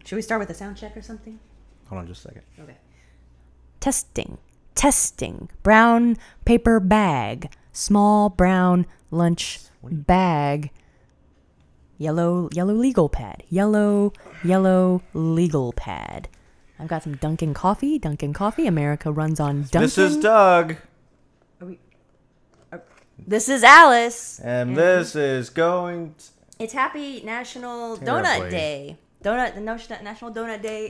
Should we start with a sound check or something? Hold on just a second. Okay. Testing. Brown paper bag. Small brown lunch bag. Yellow legal pad. Yellow legal pad. I've got some Dunkin coffee. America runs on Dunkin. This is Doug. This is Alice. And this is going... It's Happy National Terribly. Doughnut Day. National Doughnut Day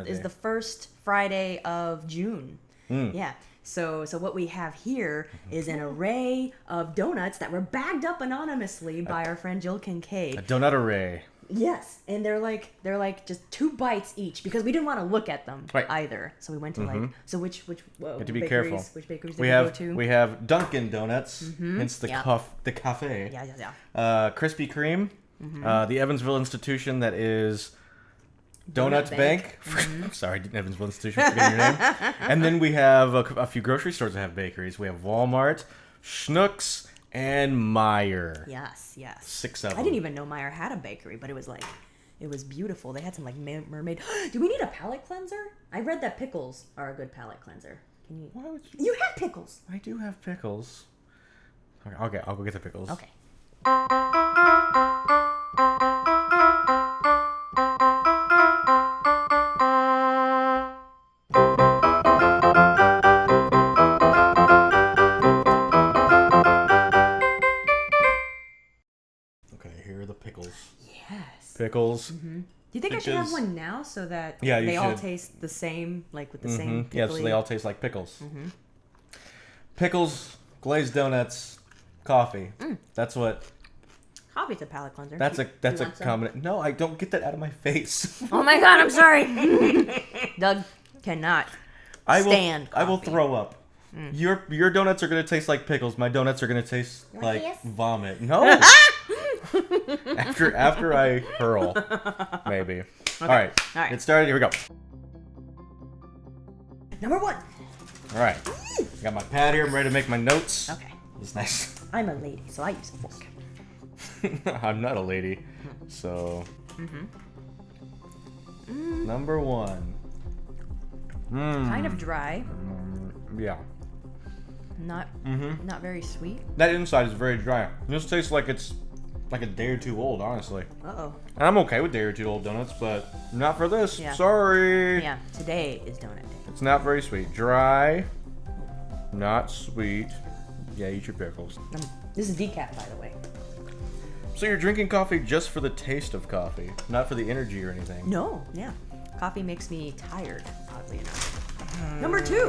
is the first Friday of June. Yeah. So what we have here is an array of donuts that were bagged up anonymously by our friend Jill Kincaid. A donut array. Yes, and they're like just 2 bites each because we didn't want to look at them either. So we went to which have to be careful. Which bakeries did we go to? We have Dunkin Donuts, hence the cafe. Yeah. Krispy Kreme, the Evansville institution that is Donuts Bank. Sorry, Evansville institution, forgetting your name. And then we have a few grocery stores that have bakeries. We have Walmart, Schnucks, and Meijer. Yes. 6 of them. I didn't even know Meijer had a bakery, but it was beautiful. They had some mermaid. Do we need a palate cleanser? I read that pickles are a good palate cleanser. Can you? Why would You have pickles. I do have pickles. Okay, I'll go get the pickles. Okay. Pickles. Do you think I should have one now so that you they all should. taste the same, like with the same pickly? Yeah, so they all taste like pickles. Pickles, glazed donuts, coffee. That's what. Coffee's a palate cleanser. That's a combination. No, I don't get that out of my face. Oh my god, I'm sorry. Doug cannot stand coffee. I will throw up. Your donuts are gonna taste like pickles. My donuts are gonna taste like vomit. No. after I hurl, maybe. Okay. All right. Get started. Here we go. Number 1. All right. Got my pad here. I'm ready to make my notes. Okay. It's nice. I'm a lady, so I use a fork. I'm not a lady, so. Number 1. Kind of dry. Yeah. Not very sweet. That inside is very dry. This tastes like it's like a day or 2 old, honestly. Uh-oh. And I'm okay with day or 2 old donuts, but not for this. Yeah. Sorry. Yeah, today is donut day. It's not very sweet. Dry, not sweet. Yeah, eat your pickles. This is decaf, by the way. So you're drinking coffee just for the taste of coffee, not for the energy or anything. No, yeah. Coffee makes me tired, oddly enough. Number 2.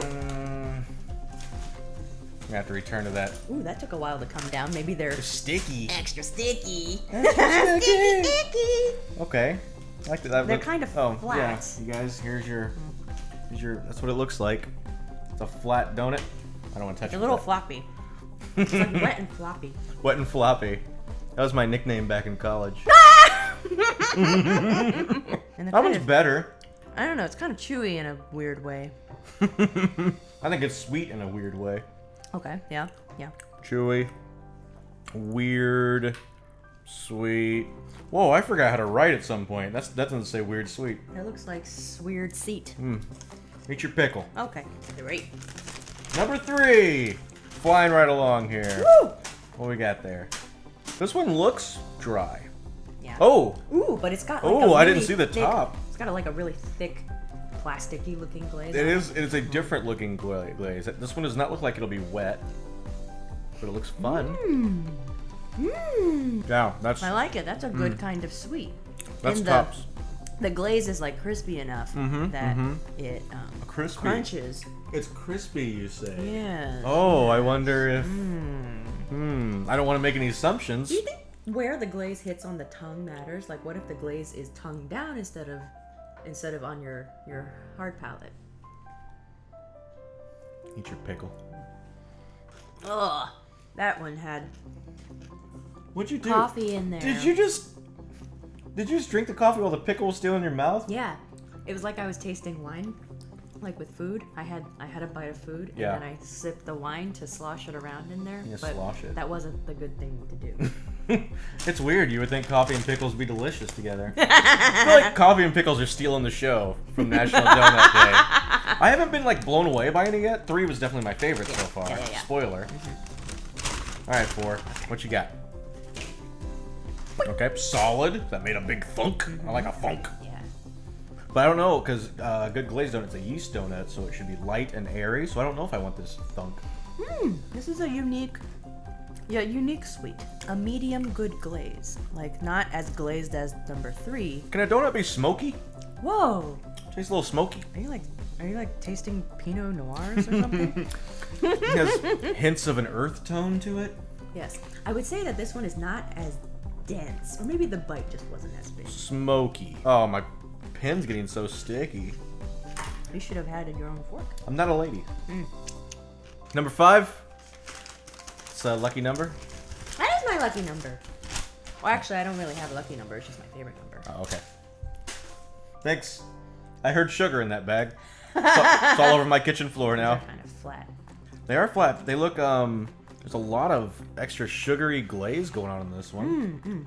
I have to return to that. Ooh, that took a while to come down. Maybe they're Sticky. extra sticky. Sticky. Okay. I like that. They're kind of flat. Yeah. You guys, here's your. That's what it looks like. It's a flat donut. I don't want to touch it. A little floppy. It's like wet and floppy. Wet and floppy. That was my nickname back in college. And that one's better. I don't know. It's kind of chewy in a weird way. I think it's sweet in a weird way. Okay. Yeah. Chewy, weird, sweet. Whoa, I forgot how to write at some point. That doesn't say weird, sweet. It looks like weird seat. Eat your pickle. Okay. Great. Number 3. Flying right along here. Woo! What we got there? This one looks dry. Yeah. Oh! Ooh, but it's got like I didn't see the top. It's got like a really thick, plasticky looking glaze. It is a different looking glaze. This one does not look like it'll be wet, but it looks fun. Yeah, that's. I like it. That's a good kind of sweet. That's and tops. The glaze is like crispy enough that it Crispy. crunches. It's crispy, you say? Yeah. Oh, I wonder if. I don't want to make any assumptions. Do you think where the glaze hits on the tongue matters? Like, what if the glaze is tongue down instead of on your hard palate? Eat your pickle. Ugh. That one had What'd you do? coffee in there. Did you just drink the coffee while the pickle was still in your mouth? Yeah. It was like I was tasting wine, like with food. I had a bite of food, and then I sipped the wine to slosh it around in there. Yeah, but slosh it. that wasn't the good thing to do. It's weird. You would think coffee and pickles would be delicious together. I feel like coffee and pickles are stealing the show from National Doughnut Day. I haven't been like blown away by any yet. 3 was definitely my favorite so far. Yeah. Spoiler. All right, 4. What you got? Okay, solid. That made a big thunk. I like a thunk. Yeah. But I don't know, because good glazed donut's a yeast donut, so it should be light and airy. So I don't know if I want this thunk. This is a unique sweet. A medium good glaze. Like, not as glazed as number 3. Can a donut be smoky? Whoa! Tastes a little smoky. Are you like tasting Pinot Noirs or something? It has hints of an earth tone to it. Yes. I would say that this one is not as dense. Or maybe the bite just wasn't as big. Smoky. Oh, my pen's getting so sticky. You should have had your own fork. I'm not a lady. Number 5. It's a lucky number. That is my lucky number. Well, actually, I don't really have a lucky number. It's just my favorite number. Oh, okay. Thanks. I heard sugar in that bag. It's all over my kitchen floor now. They're kind of flat. They are flat. They look, there's a lot of extra sugary glaze going on in this one.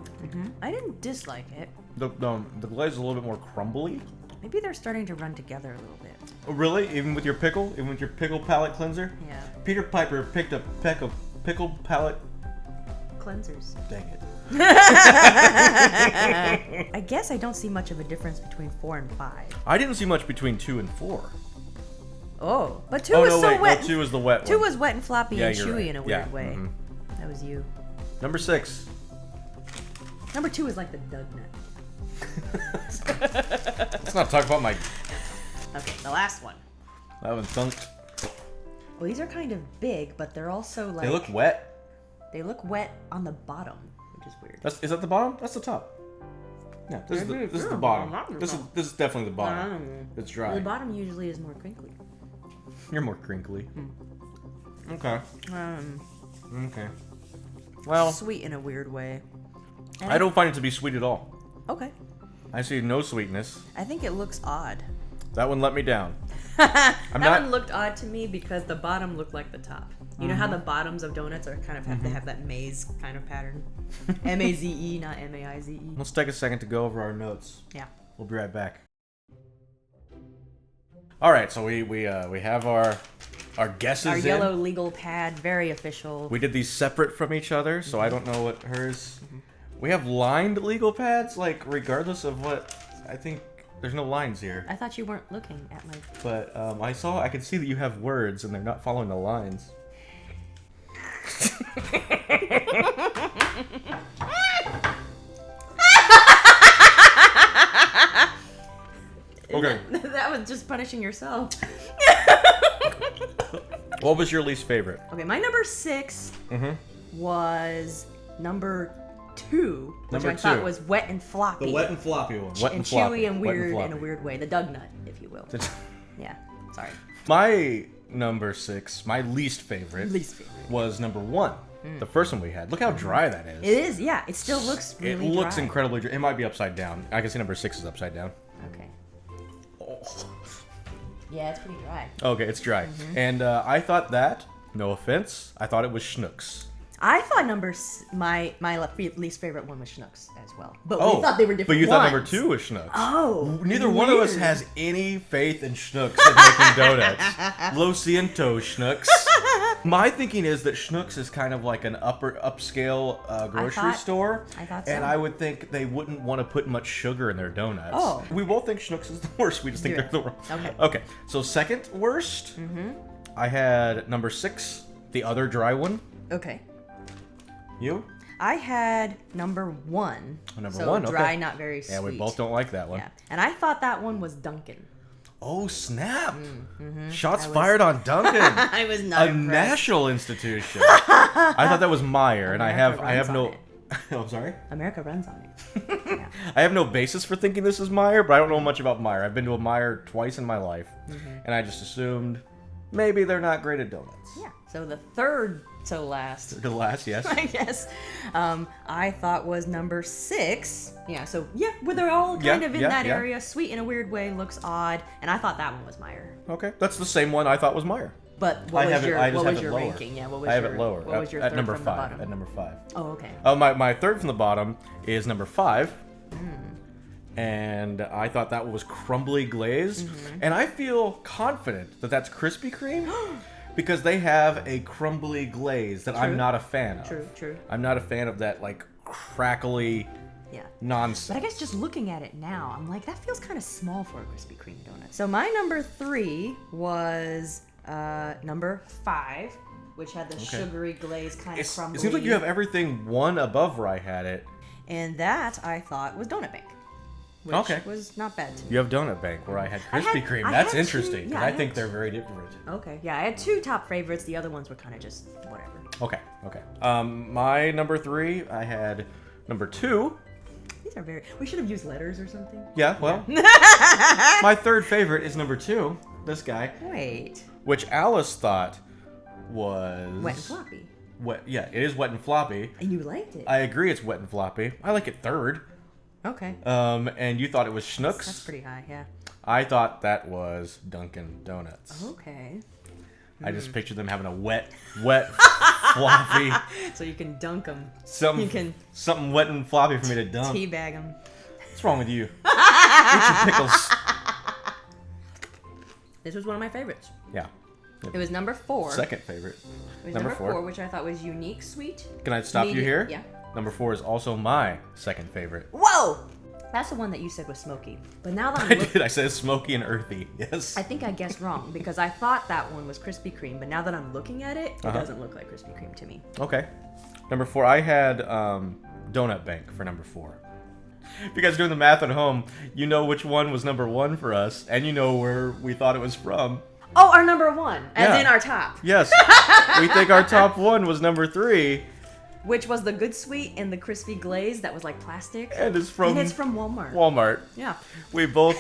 I didn't dislike it. The glaze is a little bit more crumbly. Maybe they're starting to run together a little bit. Oh, really? Even with your pickle? Even with your pickle palate cleanser? Yeah. Peter Piper picked a peck of pickle palate. Cleansers. Dang it. I guess I don't see much of a difference between 4 and 5. I didn't see much between 2 and 4. Oh, but 2 was so wet. No, 2 was the wet 2 one. was wet and floppy Yeah, and you're chewy right. in a Yeah, weird way. That was you. Number 6. Number 2 is like the Doughnuts. Let's not talk about my... Okay, the last one. That one thunked. Well, these are kind of big, but they're also like... They look wet. They look wet on the bottom, which is weird. Is that the bottom? That's the top. Yeah, this is the bottom. This is definitely the bottom. It's dry. The bottom usually is more crinkly. You're more crinkly. Okay. Um, Okay. Well, sweet in a weird way. And I don't find it to be sweet at all. Okay. I see no sweetness. I think it looks odd. That one let me down. That one looked odd to me because the bottom looked like the top. You know how the bottoms of donuts are kind of have to have that maze kind of pattern. M-A-Z-E, not M-A-I-Z-E. Let's take a second to go over our notes. Yeah. We'll be right back. All right, so we have our guesses Our in. yellow legal pad, very official. We did these separate from each other, so I don't know what hers. We have lined legal pads, like regardless of what. I think there's no lines here. I thought you weren't looking at my... But I can see that you have words and they're not following the lines. Okay. That was just punishing yourself. What was your least favorite? Okay, my number 6 was number 2, which Number I thought 2. was wet and floppy. The wet and floppy one. Wet and floppy. chewy and Wet weird in a floppy. weird way. The Doughnuts, if you will. Yeah, sorry. My number 6, my least favorite, Least favorite. was number 1. The first one we had. Look how dry that is. It is, yeah. It still looks really It looks dry. incredibly dry. It might be upside down. I can see number 6 is upside down. Okay. Yeah, it's pretty dry. Okay, it's dry. And I thought that, no offense, I thought it was Schnucks. I thought my least favorite one was Schnucks as well. But we thought they were different But you thought number ones. 2 was Schnucks. Oh, Neither one of us weird. has any faith in Schnucks at making donuts. Lo siento, Schnucks. My thinking is that Schnucks is kind of like an upscale grocery store. I thought so. And I would think they wouldn't want to put much sugar in their donuts. Oh. We both think Schnucks is the worst. We just think Do they're it. the worst. Okay. Okay. So second worst, I had number 6, the other dry one. Okay. You? I had number 1. Number so 1, okay. dry, not very sweet. Yeah, we both don't like that one. Yeah. And I thought that one was Dunkin. Oh, snap. Shots fired on Dunkin. I was not A impressed. national institution. I thought that was Meijer, and I have runs no. on it. Oh, sorry. America runs on it. Yeah. I have no basis for thinking this is Meijer, but I don't know much about Meijer. I've been to a Meijer twice in my life, and I just assumed maybe they're not great at donuts. Yeah. So the third to last, The last, yes. I guess, I thought was number 6. Yeah. So yeah, where they're all kind of in that area, sweet in a weird way, looks odd, and I thought that one was Meijer. Okay, that's the same one I thought was Meijer. But what was your lower. ranking? Yeah, what was I have your, it lower. What was your at third number from 5. the bottom? At number 5. Oh, okay. My third from the bottom is number 5. And I thought that was crumbly glazed. And I feel confident that that's Krispy Kreme because they have a crumbly glaze that I'm not a fan of. True. I'm not a fan of that like crackly nonsense. But I guess just looking at it now, I'm like, that feels kind of small for a Krispy Kreme donut. So my number 3 was number 5, which had the sugary glaze kind of crumbly. It seems like you have everything one above where I had it. And that I thought was Donut Bank. Which was not bad to me. You have Donut Bank where I had Krispy Kreme. That's interesting. Yeah, I think they're very different. Okay, yeah, I had 2 top favorites. The other ones were kind of just whatever. Okay. My number 3, I had number 2. These are very. We should have used letters or something. Yeah, well, my third favorite is number 2. This guy. Wait. Which Alice thought was Wet and floppy. Wet. Yeah, it is wet and floppy. And you liked it. I agree, it's wet and floppy. I like it third. Okay. And you thought it was Schnucks. That's pretty high, yeah. I thought that was Dunkin' Donuts. Okay. I just pictured them having a wet, floppy. So you can dunk them. Something wet and floppy for me to dunk. Teabag them. What's wrong with you? Eat your pickles. This was one of my favorites. Yeah. It was number 4. Second favorite. It was number 4, which I thought was unique, sweet. Can I stop you here? Yeah. Number 4 is also my second favorite. Whoa! That's the one that you said was smoky. But now that I'm did. I said smoky and earthy. Yes. I think I guessed wrong because I thought that one was Krispy Kreme, but now that I'm looking at it, it doesn't look like Krispy Kreme to me. Okay. Number 4, I had Donut Bank for number 4. If you guys are doing the math at home, you know which one was number 1 for us, and you know where we thought it was from. Oh, our number 1, as in our top. Yes. We think our top 1 was number 3. Which was the good sweet and the crispy glaze that was like plastic. And it's from Walmart. Walmart. Yeah. We both.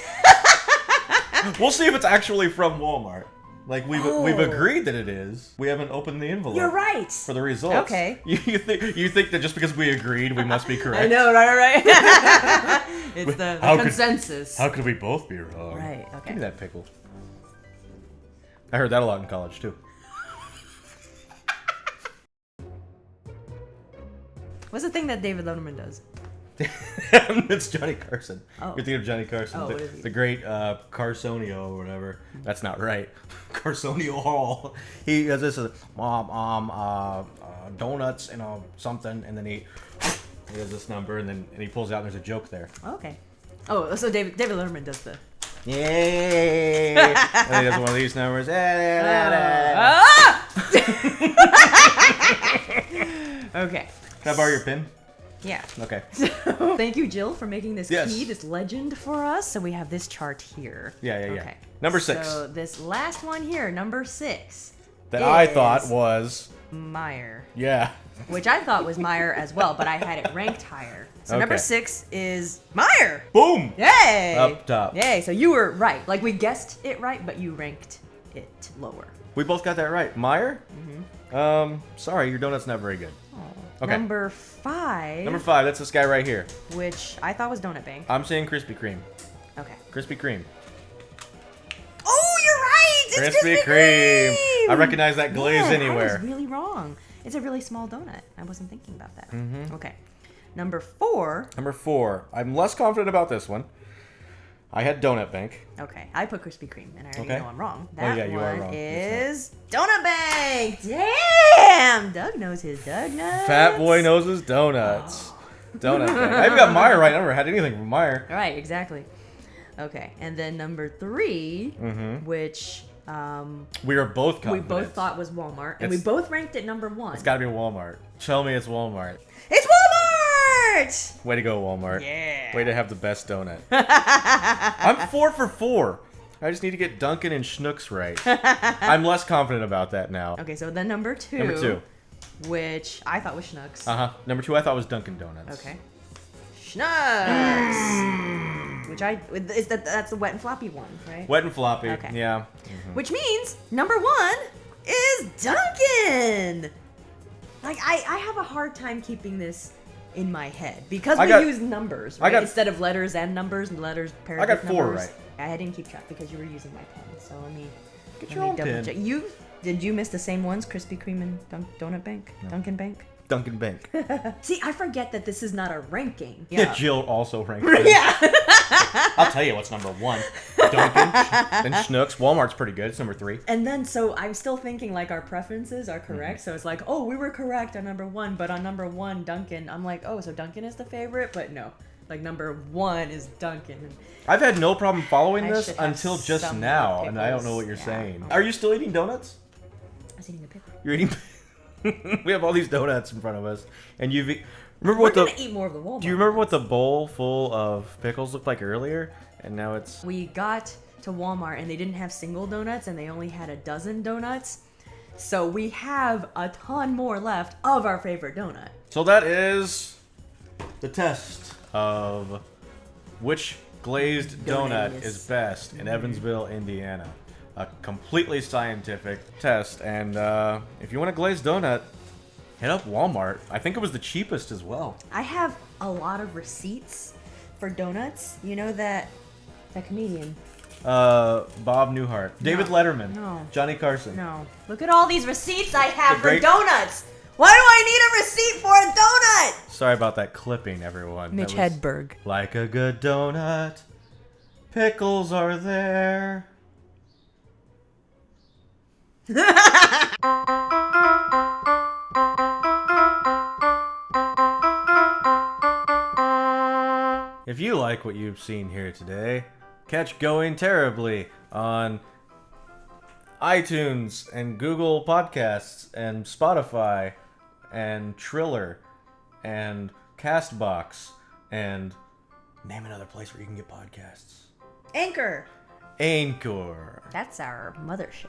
We'll see if it's actually from Walmart. Like we've agreed that it is. We haven't opened the envelope. You're right. For the results. Okay. You think that just because we agreed, we must be correct? I know, right? It's the consensus. How could we both be wrong? Right. Okay. Give me that pickle. I heard that a lot in college too. What's the thing that David Letterman does? It's Johnny Carson. Oh. You're thinking of Johnny Carson, what is he? the great Carsonio or whatever. That's not right. Carsonio Hall. He has this donuts and something, and then he has this number, and he pulls out, and there's a joke there. Okay. Oh, so David Letterman does the. Yay! And he does one of these numbers. Okay. Can I borrow your pen? Yeah. Okay. So, thank you, Jill, for making this Yes. this legend for us. So we have this chart here. Yeah. Okay. Number 6. So this last one here, number 6. That I thought was Meijer. Yeah. Which I thought was Meijer as well, but I had it ranked higher. So Okay. number 6 is Meijer. Boom! Yay! Up top. Yay! So you were right. Like we guessed it right, but you ranked it lower. We both got that right. Meijer? Mm-hmm. Sorry, your donut's not very good. Okay. Number 5. Number 5, that's this guy right here. Which I thought was Donut Bank. I'm saying Krispy Kreme. Okay. Krispy Kreme. Oh, you're right! It's Krispy Kreme! I recognize that glaze Man, anywhere. I was really wrong. It's a really small donut. I wasn't thinking about that. Okay. Number 4. Number 4. I'm less confident about this one. I had Donut Bank. Okay. I put Krispy Kreme, and I already know I'm wrong. Oh, yeah, you are one wrong. is Donut Bank! Damn! Doug knows his Doughnuts. Fat boy knows his donuts. Donut Bank. I even got Meijer right. I never had anything from Meijer. Right, exactly. Okay. And then number 3, which We were both confident. we both thought was Walmart, and we both ranked it number 1. It's gotta be Walmart. Tell me it's Walmart. It's Walmart! Way to go, Walmart. Yeah. Way to have the best donut. I'm 4 for 4. I just need to get Dunkin' and Schnucks right. I'm less confident about that now. Okay, so then number 2. Number 2. Which I thought was Schnucks. Number 2 I thought was Dunkin' Donuts. Okay. Schnucks! Which that's the wet and floppy one, right? Wet and floppy. Okay. Yeah. Which means number 1 is Dunkin'! Like, I have a hard time keeping this in my head because we use numbers, right? Instead of letters and numbers and letters paired with numbers. I got 4 right. I didn't keep track because you were using my pen, so let me Get your own pin. Did you miss the same ones? Krispy Kreme and Donut Bank? No. Dunkin Bank? Dunkin Bank. See, I forget that this is not a ranking. Yeah, Jill also ranked. Yeah. I'll tell you what's number 1. Dunkin, then Schnucks. Walmart's pretty good. It's number 3. And then, so I'm still thinking like our preferences are correct. So it's like, oh, we were correct on number 1, but on number 1, Dunkin. I'm like, oh, so Dunkin is the favorite, but no, like number 1 is Dunkin. I've had no problem following I this should have until just some now, more and I don't know what you're pickles. saying. Yeah. Are you still eating donuts? I was eating a pickle. You're eating. We have all these donuts in front of us, and remember what We're gonna eat more of the Walmart. Do you remember what the bowl full of pickles looked like earlier? And now it's. We got to Walmart and they didn't have single donuts and they only had a dozen donuts. So we have a ton more left of our favorite donut. So that is the test of which glazed donut Donut is best in Evansville, Indiana. A completely scientific test, and if you want a glazed donut, hit up Walmart. I think it was the cheapest as well. I have a lot of receipts for donuts. You know that comedian? Bob Newhart, David Letterman, No. Johnny Carson. No. Look at all these receipts I have The for great- donuts. Why do I need a receipt for a donut? Sorry about that clipping, everyone. Mitch That was Hedberg. Like a good donut, pickles are there. If you like what you've seen here today, catch Going Terribly on iTunes and Google Podcasts and Spotify and Triller and Castbox and name another place where you can get podcasts. Anchor. Anchor. That's our mothership.